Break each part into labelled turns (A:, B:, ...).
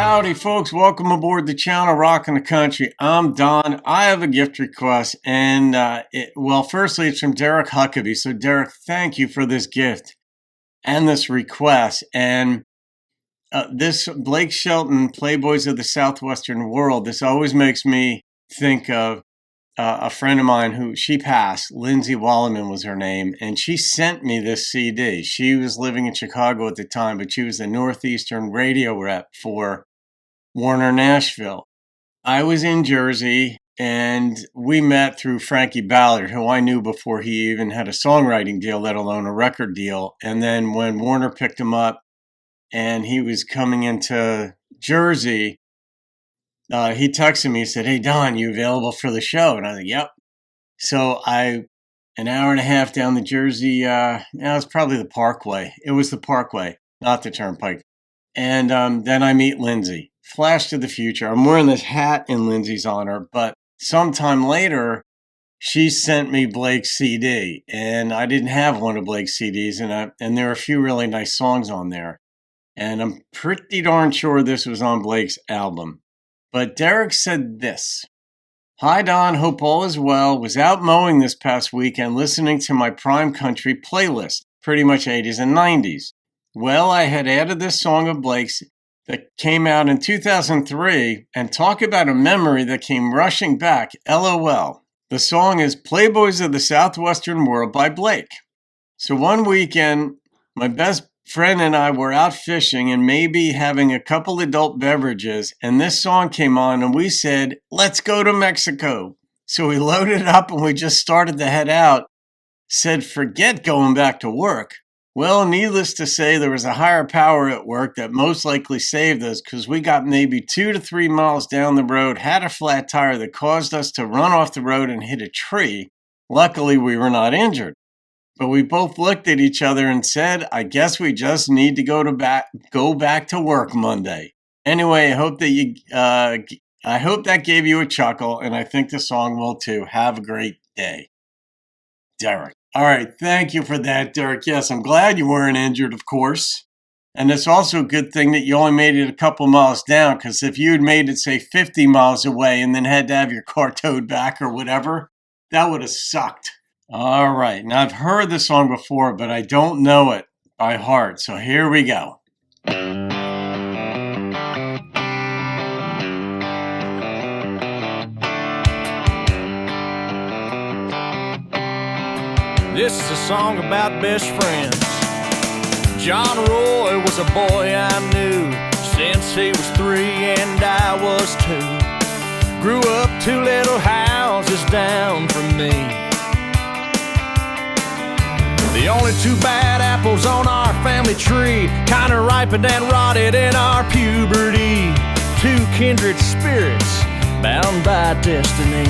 A: Howdy, folks. Welcome aboard the channel Rockin' the Country. I'm Don. I have a gift request, and firstly, it's from Derek Huckaby. So, Derek, thank you for this gift and this request. And this Blake Shelton, Playboys of the Southwestern World, this always makes me think of a friend of mine who she passed. Lindsay Wallerman was her name, and she sent me this CD. She was living in Chicago at the time, but she was the Northeastern radio rep for Warner Nashville. I was in Jersey, and we met through Frankie Ballard, who I knew before he even had a songwriting deal, let alone a record deal. And then when Warner picked him up and he was coming into Jersey, he texted me, he said, "Hey, Don, you available for the show?" And I was like, "Yep." So an hour and a half down the Jersey, it was probably the Parkway. It was the Parkway, not the Turnpike. And then I meet Lindsay. Flash to the future. I'm wearing this hat in Lindsay's honor, but sometime later, she sent me Blake's CD, and I didn't have one of Blake's CDs, and there are a few really nice songs on there. And I'm pretty darn sure this was on Blake's album. But Derek said this: "Hi, Don. Hope all is well. Was out mowing this past weekend listening to my Prime Country playlist, pretty much 80s and 90s. Well, I had added this song of Blake's that came out in 2003, and talk about a memory that came rushing back, LOL. The song is Playboys of the Southwestern World by Blake. So one weekend, my best friend and I were out fishing and maybe having a couple adult beverages, and this song came on, and we said, let's go to Mexico. So we loaded up and we just started to head out, said, forget going back to work. Well, needless to say, there was a higher power at work that most likely saved us, because we got maybe 2 to 3 miles down the road, had a flat tire that caused us to run off the road and hit a tree. Luckily, we were not injured. But we both looked at each other and said, I guess we just need to go back to work Monday. Anyway, I hope that gave you a chuckle, and I think the song will too. Have a great day. Derek." All right, thank you for that, Derek. Yes, I'm glad you weren't injured, of course. And it's also a good thing that you only made it a couple miles down, because if you had made it, say, 50 miles away and then had to have your car towed back or whatever, that would have sucked. All right, now I've heard the song before, but I don't know it by heart, so here we go.
B: This is a song about best friends. John Roy was a boy I knew since he was 3 and I was 2. Grew up 2 little houses down from me. The only 2 bad apples on our family tree, kinda ripened and rotted in our puberty. 2 kindred spirits bound by destiny.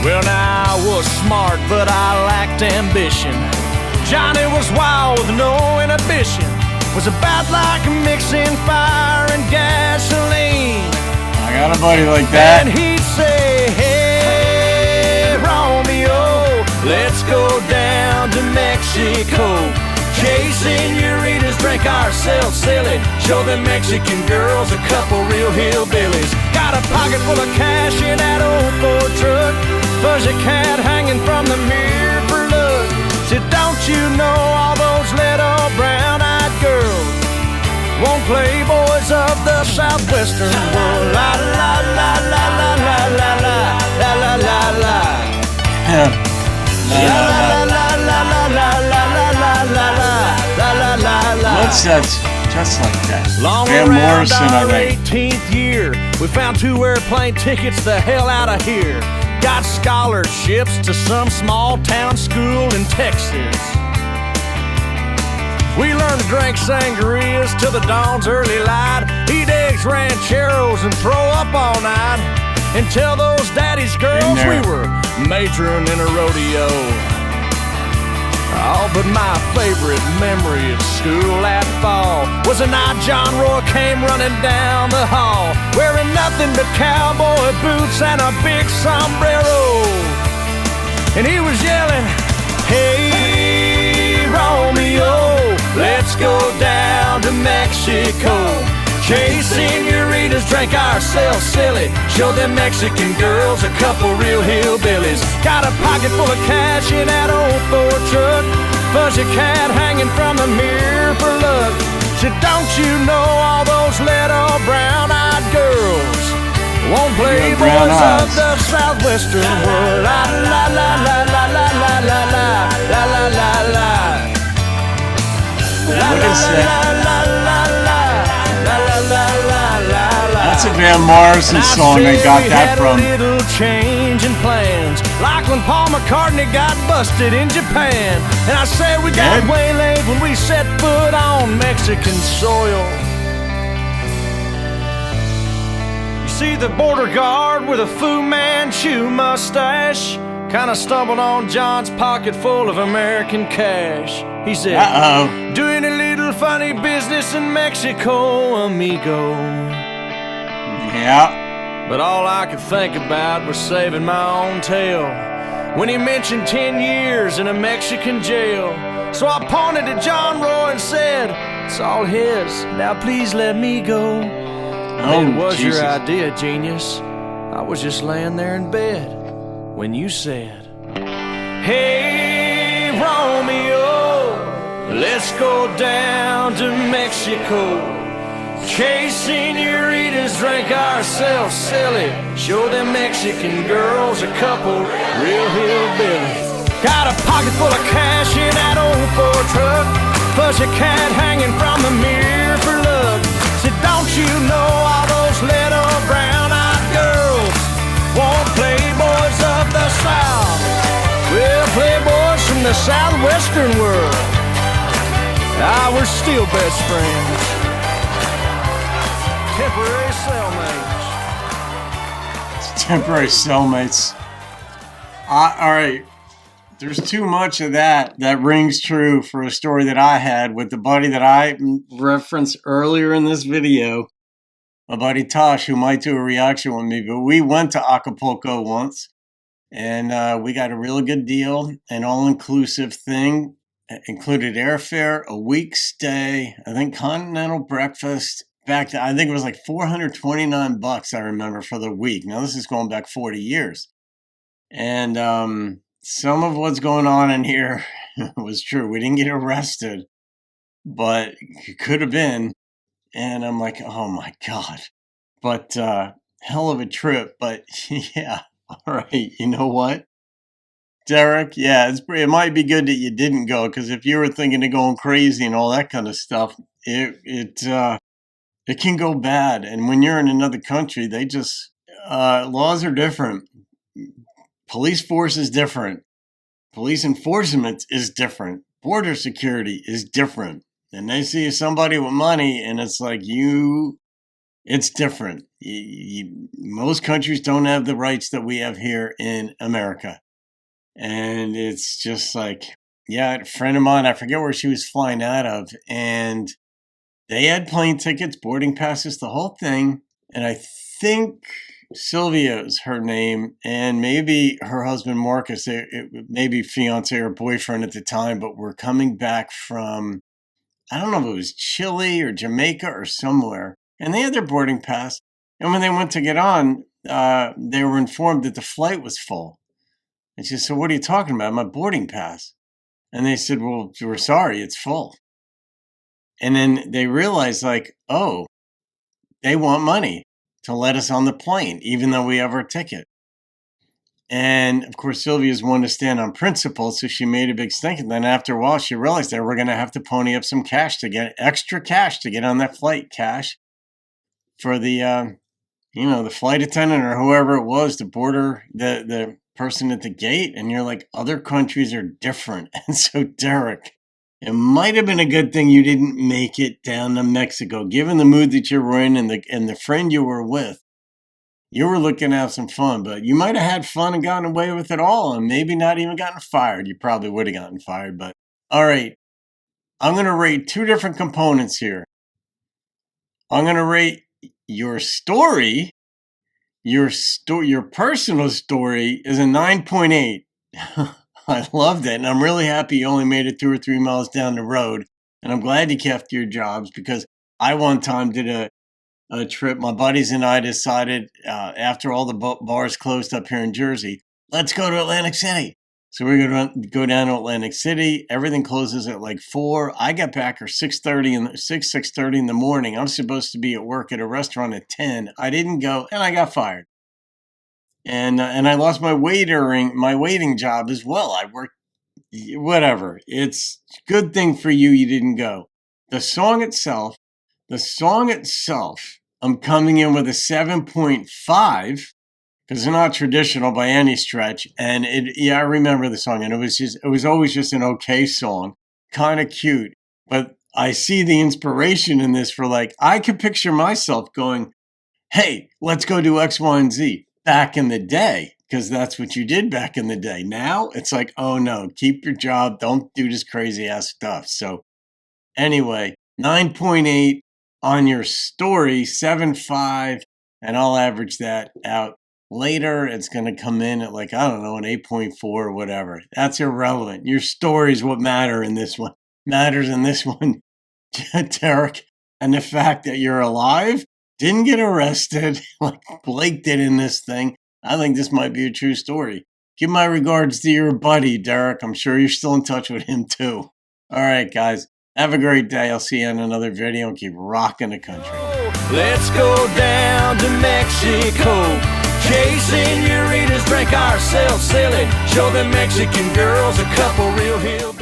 B: Well, now I was smart, but I lacked ambition. Johnny was wild with no inhibition. Was about like mixing fire and gasoline.
A: I got a buddy like that.
B: And he'd say, hey, Romeo, let's go down to Mexico. Chase senoritas, drink ourselves silly. Show them Mexican girls a couple real hillbillies. Got a pocket full of cash in that old Ford truck. Fuzzy cat hanging from the mirror for look. Said, don't you know all those little brown-eyed girls won't Playboys of the Southwestern world? La la la la la la la la la la la la. La la la la la la la la la la la la.
A: What's that? Just like that.
B: Long
A: Van
B: around
A: Morrison,
B: our
A: I think.
B: 18th year, we found 2 airplane tickets the hell out of here. Got scholarships to some small town school in Texas. We learned to drink sangrias till the dawn's early light, eat eggs, rancheros, and throw up all night, and tell those daddy's girls we were majoring in a rodeo. Oh, but my favorite memory of school that fall was the night John Roy came running down the hall, wearing nothing but cowboy boots and a big sombrero. And he was yelling, hey, Romeo, let's go down to Mexico. Mexico. Chase senoritas, drank ourselves silly. Show them Mexican girls a couple real hillbillies. Got a pocket full of cash in that old Ford truck. Fuzzy cat hanging from the mirror for luck. Said, don't you know all those little brown-eyed girls won't Playboys of the Southwestern world? La la la la la la la la la la la la.
A: What is that? That's a Van Morrison song I got that from.
B: Little change in plans, like when Paul McCartney got busted in Japan. And I said we got waylaid when we set foot on Mexican soil. You see the border guard with a Fu Manchu mustache kinda stumbled on John's pocket full of American cash. He said, doing a little funny business in Mexico, amigo.
A: Yeah.
B: But all I could think about was saving my own tail when he mentioned 10 years in a Mexican jail. So I pointed to John Roy and said, it's all his, now please let me go. It was
A: Jesus.
B: Your idea, genius. I was just laying there in bed when you said, hey, Romeo, let's go down to Mexico. Chase senoritas, drink ourselves silly. Show them Mexican girls a couple real hillbillies. Got a pocket full of cash in that old Ford truck. Fuzzy cat hanging from the mirror for luck. Said, don't you know all those little brown-eyed girls want Playboys of the South? Well, Playboys from the Southwestern world. We're still best friends. Temporary cellmates.
A: Temporary cellmates. All right. There's too much of that rings true for a story that I had with the buddy that I referenced earlier in this video, my buddy Tosh, who might do a reaction with me. But we went to Acapulco once, and we got a really good deal, an all-inclusive thing. It included airfare, a week stay, I think continental breakfast. Back to, I think it was like $429, I remember, for the week. Now, this is going back 40 years. And some of what's going on in here was true. We didn't get arrested, but it could have been. And I'm like, oh, my God. But hell of a trip. But, yeah, all right, you know what? Derek, yeah, it might be good that you didn't go, because if you were thinking of going crazy and all that kind of stuff, it can go bad. And when you're in another country, they just, laws are different. Police force is different. Police enforcement is different. Border security is different. And they see somebody with money and it's like it's different. Most countries don't have the rights that we have here in America. And it's just like, yeah, a friend of mine, I forget where she was flying out of, and they had plane tickets, boarding passes, the whole thing. And I think Sylvia is her name, and maybe her husband Marcus, maybe fiance or boyfriend at the time, but were coming back from, I don't know if it was Chile or Jamaica or somewhere. And they had their boarding pass. And when they went to get on, they were informed that the flight was full. And she said, what are you talking about? My boarding pass. And they said, well, we're sorry, it's full. And then they realized, like, oh, they want money to let us on the plane, even though we have our ticket. And, of course, Sylvia's one to stand on principle, so she made a big stink. And then after a while, she realized they were going to have to pony up some cash to get extra cash to get on that flight, cash for the, the flight attendant or whoever it was, the person at the gate. And you're like, other countries are different. And so, Derek, it might have been a good thing you didn't make it down to Mexico, given the mood that you were in and the friend you were with. You were looking to have some fun, but you might have had fun and gotten away with it all and maybe not even gotten fired. You probably would have gotten fired, but all right. I'm going to rate two different components here. I'm going to rate your story. Your personal story is a 9.8. I loved it, and I'm really happy you only made it 2 or 3 miles down the road. And I'm glad you kept your jobs, because I one time did a trip. My buddies and I decided after all the bars closed up here in Jersey, let's go to Atlantic City. So we're going to go down to Atlantic City. Everything closes at like 4. I got back at 6:30 in the morning. I'm supposed to be at work at a restaurant at 10. I didn't go, and I got fired. And I lost my waiting job as well. I worked whatever. It's a good thing for you didn't go. The song itself, I'm coming in with a 7.5 because they're not traditional by any stretch. And I remember the song, and it was always just an okay song, kind of cute. But I see the inspiration in this for like, I could picture myself going, hey, let's go do X, Y, and Z back in the day, because that's what you did back in the day. Now it's like, oh no, keep your job. Don't do this crazy ass stuff. So anyway, 9.8 on your story, 7.5, and I'll average that out later. It's going to come in at like, I don't know, an 8.4 or whatever. That's irrelevant. Your story is what matters in this one, Derek. And the fact that you're alive, didn't get arrested like Blake did in this thing. I think this might be a true story. Give my regards to your buddy, Derek. I'm sure you're still in touch with him too. All right, guys. Have a great day. I'll see you in another video and keep rocking the country.
B: Let's go down to Mexico. Chase senoritas, drink ourselves silly. Show the Mexican girls a couple real hillbillies.